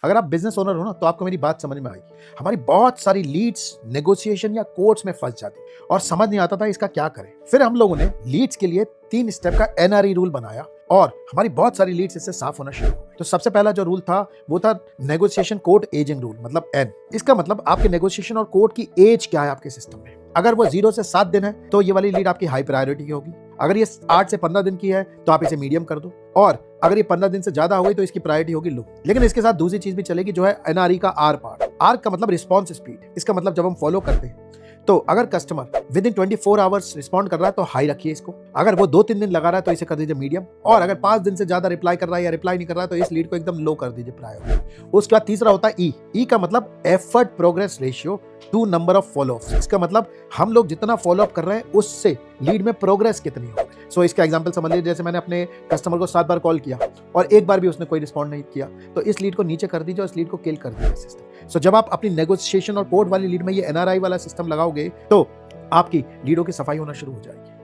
अगर आप business owner हो ना तो आपको मेरी बात समझ में आएगी। हमारी बहुत सारी लीड्स नेगोशिएशन या कोर्ट्स में फंस जाती और समझ नहीं आता था इसका क्या करें। फिर हम लोगों ने लीड्स के लिए 3 स्टेप का एनआरई रूल बनाया और हमारी बहुत सारी लीड्स इससे साफ होना शुरू हो गई। तो सबसे पहला जो रूल था वो था नेगोशिएशन कोर्ट एजिंग रूल, मतलब एन। इसका मतलब आपके नेगोशिएशन और कोर्ट की एज क्या है आपके सिस्टम में। अगर वो 0 से 7 दिन है तो ये वाली लीड आपकी हाई प्रायोरिटी की होगी। अगर ये 8 से 15 दिन की है तो आप इसे मीडियम कर दो, और अगर ये 15 दिन से ज्यादा हो गई तो इसकी प्रायोरिटी होगी लो। लेकिन इसके साथ दूसरी चीज भी चलेगी जो है एनआरई का आर पार्ट। आर का मतलब रिस्पॉन्स स्पीड। इसका मतलब जब हम फॉलो करते हैं तो अगर customer with in 24 hours respond कर रहा है तो हाई रखिए इसको। अगर वो 2-3 दिन लगा रहा है तो इसे कर दीजिए मीडियम, और अगर 5 दिन से ज्यादा रिप्लाई कर रहा है या रिप्लाई नहीं कर रहा है तो इस लीड को एकदम लो कर दीजिए प्रायोरिटी। उसके बाद तीसरा होता है ई का मतलब effort progress ratio two number of follow-ups. इसका मतलब हम लोग जितना फॉलोअप कर रहे हैं उससे लीड में प्रोग्रेस कितनी हो। सो इसका एग्जांपल समझ लीजिए, जैसे मैंने अपने कस्टमर को 7 बार कॉल किया और एक बार भी उसने कोई रिस्पॉन्ड नहीं किया तो इस लीड को नीचे कर दीजिए और इस लीड को किल कर दीजिए सिस्टम। सो जब आप अपनी नेगोशिएशन और कोर्ट वाली लीड में ये एनआरआई वाला सिस्टम लगाओगे तो आपकी लीडों की सफाई होना शुरू हो जाएगी।